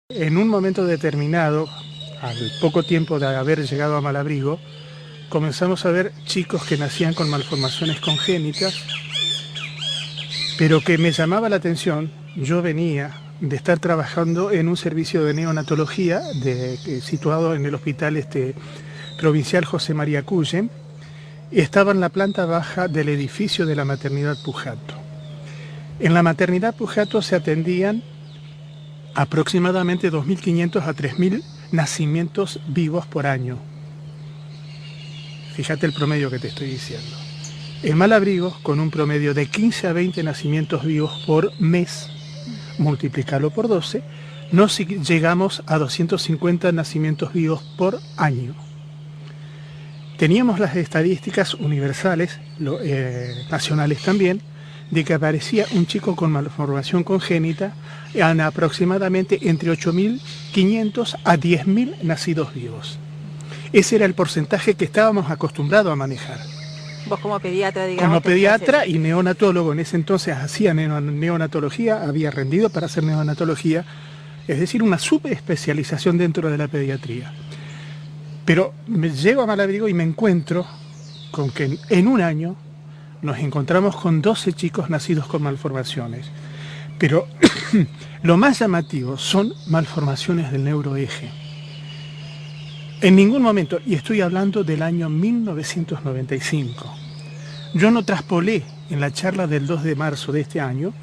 En un momento determinado, al poco tiempo de haber llegado a Malabrigo, comenzamos a ver chicos que nacían con malformaciones congénitas, pero que me llamaba la atención. Yo venía de estar trabajando en un servicio de neonatología situado en el hospital provincial José María Cuyen. Estaba en la planta baja del edificio de la maternidad Pujato. En la maternidad Pujato se atendían aproximadamente 2.500 a 3.000 nacimientos vivos por año. Fíjate el promedio que te estoy diciendo. En Malabrigo, con un promedio de 15 a 20 nacimientos vivos por mes, multiplicarlo por 12, nos llegamos a 250 nacimientos vivos por año. Teníamos las estadísticas universales, nacionales también, de que aparecía un chico con malformación congénita en aproximadamente entre 8.500 a 10.000 nacidos vivos. Ese era el porcentaje que estábamos acostumbrados a manejar. Vos como pediatra, digamos. Como pediatra y neonatólogo, en ese entonces hacía neonatología, había rendido para hacer neonatología, es decir, una subespecialización dentro de la pediatría. Pero me llego a Malabrigo y me encuentro con que en un año nos encontramos con 12 chicos nacidos con malformaciones. Pero lo más llamativo son malformaciones del neuroeje. En ningún momento, y estoy hablando del año 1995, yo no traspolé en la charla del 2 de marzo de este año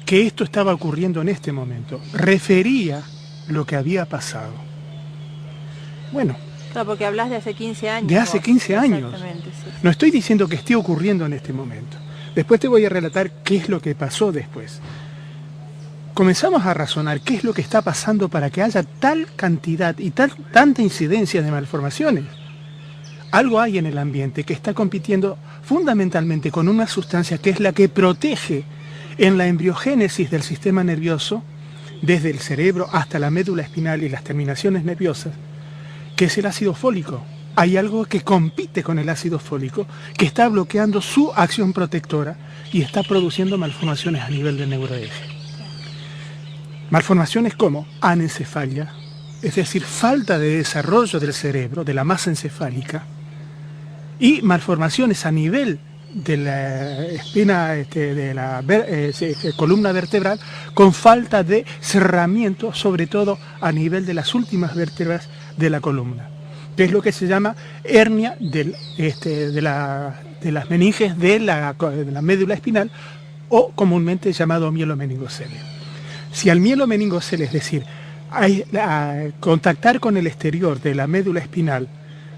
que esto estaba ocurriendo en este momento. Refería lo que había pasado. Bueno. Claro, porque hablas de hace 15 años. De hace 15 años. Exactamente, sí. No estoy diciendo que esté ocurriendo en este momento. Después te voy a relatar qué es lo que pasó después. Comenzamos a razonar qué es lo que está pasando para que haya tal cantidad y tanta incidencia de malformaciones. Algo hay en el ambiente que está compitiendo fundamentalmente con una sustancia que es la que protege en la embriogénesis del sistema nervioso, desde el cerebro hasta la médula espinal y las terminaciones nerviosas, que es el ácido fólico. Hay algo que compite con el ácido fólico, que está bloqueando su acción protectora y está produciendo malformaciones a nivel del neuroeje. Malformaciones como anencefalia, es decir, falta de desarrollo del cerebro, de la masa encefálica, y malformaciones a nivel de la espina, de la columna vertebral, con falta de cerramiento, sobre todo a nivel de las últimas vértebras de la columna, que es lo que se llama hernia de las meninges de la médula espinal, o comúnmente llamado mielomeningocele. Si al mielomeningocele, es decir, contactar con el exterior de la médula espinal,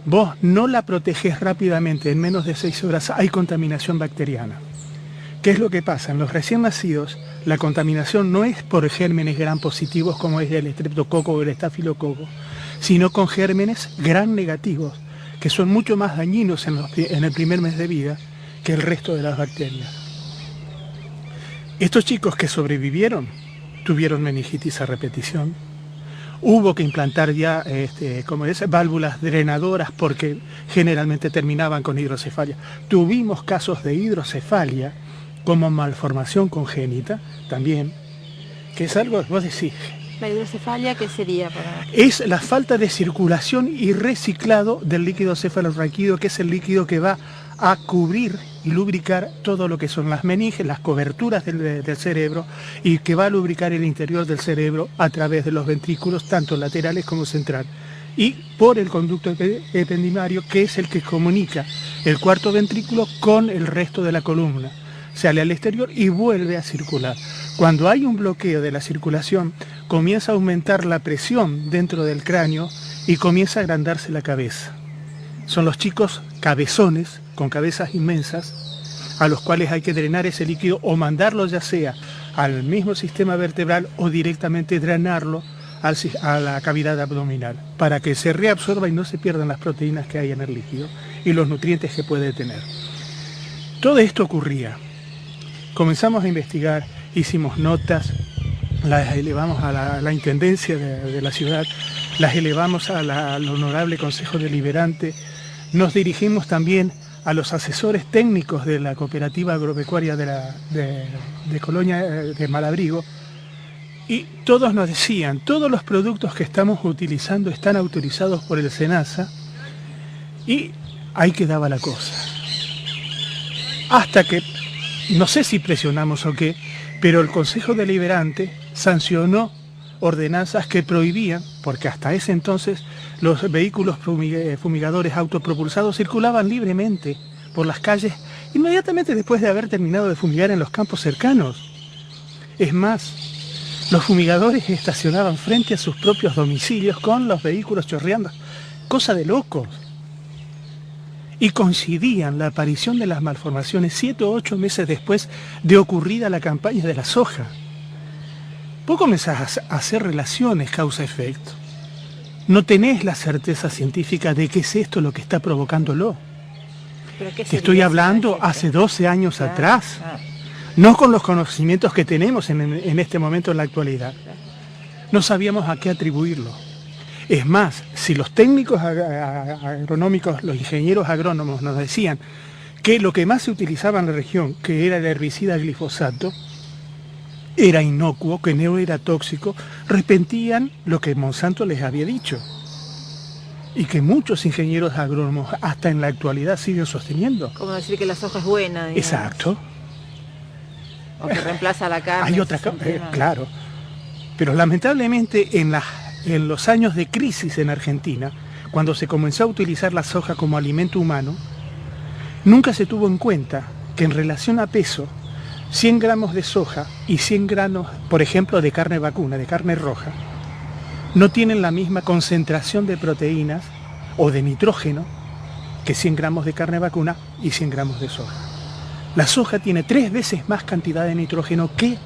vos no la protegés rápidamente, en menos de 6 horas hay contaminación bacteriana. ¿Qué es lo que pasa? En los recién nacidos, la contaminación no es por gérmenes gram positivos como es el estreptococo o el estafilococo, sino con gérmenes gram negativos, que son mucho más dañinos en el primer mes de vida que el resto de las bacterias. Estos chicos que sobrevivieron tuvieron meningitis a repetición. Hubo que implantar ya válvulas drenadoras porque generalmente terminaban con hidrocefalia. Tuvimos casos de hidrocefalia como malformación congénita también, que es algo, vos decís. ¿La hidrocefalia qué sería para...? Es la falta de circulación y reciclado del líquido cefalorraquídeo, que es el líquido que va a cubrir y lubricar todo lo que son las meninges, las coberturas del cerebro, y que va a lubricar el interior del cerebro a través de los ventrículos, tanto laterales como central, y por el conducto ependimario, que es el que comunica el cuarto ventrículo con el resto de la columna. Sale al exterior y vuelve a circular. Cuando hay un bloqueo de la circulación, comienza a aumentar la presión dentro del cráneo y comienza a agrandarse la cabeza. Son los chicos cabezones, con cabezas inmensas, a los cuales hay que drenar ese líquido o mandarlo ya sea al mismo sistema vertebral o directamente drenarlo a la cavidad abdominal, para que se reabsorba y no se pierdan las proteínas que hay en el líquido y los nutrientes que puede tener. Todo esto ocurría. Comenzamos a investigar, hicimos notas, las elevamos a la intendencia de la ciudad, las elevamos al honorable Consejo Deliberante, nos dirigimos también a los asesores técnicos de la cooperativa agropecuaria de Colonia, de Malabrigo, Y todos nos decían, todos los productos que estamos utilizando están autorizados por el SENASA, y ahí quedaba la cosa. Hasta que, no sé si presionamos o qué, pero el Consejo Deliberante sancionó ordenanzas que prohibían, porque hasta ese entonces los vehículos fumigadores autopropulsados circulaban libremente por las calles inmediatamente después de haber terminado de fumigar en los campos cercanos. Es más, los fumigadores estacionaban frente a sus propios domicilios con los vehículos chorreando. Cosa de locos. Y coincidían la aparición de las malformaciones 7 o 8 meses después de ocurrida la campaña de la soja. Vos comenzás a hacer relaciones causa-efecto. No tenés la certeza científica de qué es esto lo que está provocándolo. Te estoy hablando hace 12 años atrás. No con los conocimientos que tenemos en este momento en la actualidad. No sabíamos a qué atribuirlo. Es más, si los técnicos agronómicos, los ingenieros agrónomos nos decían que lo que más se utilizaba en la región, que era el herbicida glifosato, era inocuo, que no era tóxico, repentían lo que Monsanto les había dicho. Y que muchos ingenieros agrónomos hasta en la actualidad siguen sosteniendo. Como decir que la soja es buena, digamos. Exacto. O que reemplaza la carne. Hay otra claro. Pero lamentablemente en los años de crisis en Argentina, cuando se comenzó a utilizar la soja como alimento humano, nunca se tuvo en cuenta que en relación a peso, 100 gramos de soja y 100 gramos, por ejemplo, de carne vacuna, de carne roja, no tienen la misma concentración de proteínas o de nitrógeno que 100 gramos de carne vacuna y 100 gramos de soja. La soja tiene 3 veces más cantidad de nitrógeno que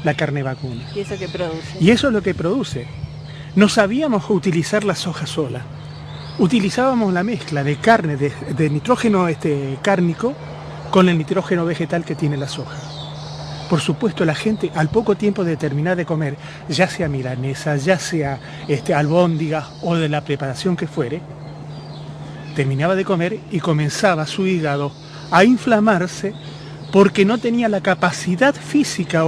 la carne vacuna. ¿Y eso qué produce? Y eso es lo que produce. No sabíamos utilizar la soja sola. Utilizábamos la mezcla de carne, de nitrógeno cárnico con el nitrógeno vegetal que tiene la soja. Por supuesto, la gente al poco tiempo de terminar de comer, ya sea milanesa, ya sea albóndigas o de la preparación que fuere, terminaba de comer y comenzaba su hígado a inflamarse porque no tenía la capacidad física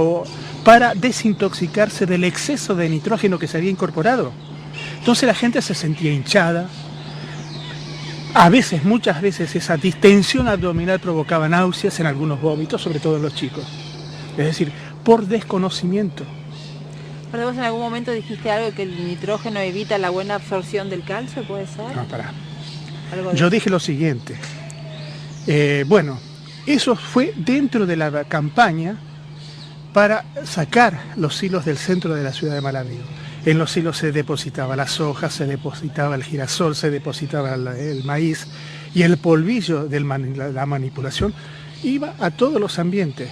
para desintoxicarse del exceso de nitrógeno que se había incorporado. Entonces la gente se sentía hinchada. A veces, muchas veces, esa distensión abdominal provocaba náuseas, en algunos vómitos, sobre todo en los chicos. Es decir, por desconocimiento. ¿Pero vos en algún momento dijiste algo que el nitrógeno evita la buena absorción del calcio, puede ser? No, pará. Yo dije lo siguiente. Eso fue dentro de la campaña para sacar los silos del centro de la ciudad de Malabrío. En los silos se depositaba la soja, se depositaba el girasol, se depositaba el maíz, y el polvillo de la manipulación iba a todos los ambientes.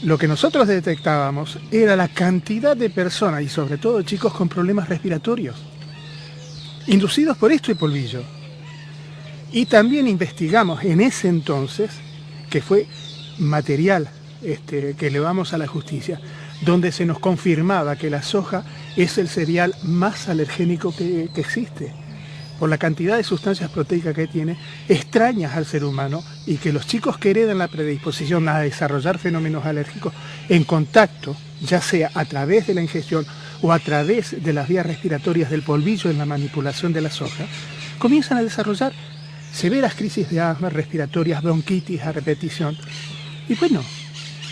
Lo que nosotros detectábamos era la cantidad de personas, y sobre todo chicos con problemas respiratorios, inducidos por este polvillo. Y también investigamos en ese entonces, que fue material que elevamos a la justicia, donde se nos confirmaba que la soja es el cereal más alergénico que existe, por la cantidad de sustancias proteicas que tiene, extrañas al ser humano, y que los chicos que heredan la predisposición a desarrollar fenómenos alérgicos en contacto, ya sea a través de la ingestión o a través de las vías respiratorias del polvillo en la manipulación de la soja, comienzan a desarrollar severas crisis de asma, respiratorias, bronquitis a repetición. Y bueno,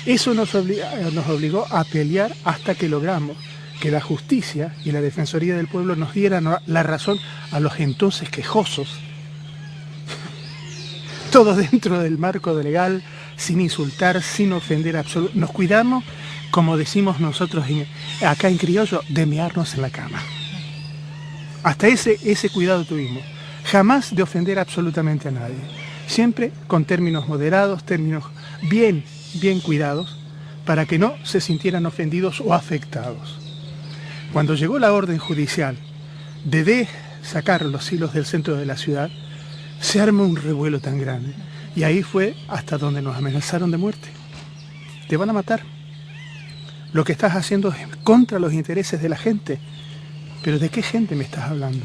eso nos obligó a pelear hasta que logramos que la justicia y la Defensoría del Pueblo nos dieran la razón a los entonces quejosos. Todo dentro del marco legal, sin insultar, sin ofender absolutamente. Nos cuidamos, como decimos nosotros acá en criollo, de mearnos en la cama. Hasta ese cuidado tuvimos. Jamás de ofender absolutamente a nadie. Siempre con términos moderados, términos bien cuidados, para que no se sintieran ofendidos o afectados. Cuando llegó la orden judicial de sacar los hilos del centro de la ciudad, se armó un revuelo tan grande. Y ahí fue hasta donde nos amenazaron de muerte. Te van a matar. Lo que estás haciendo es contra los intereses de la gente. ¿Pero de qué gente me estás hablando?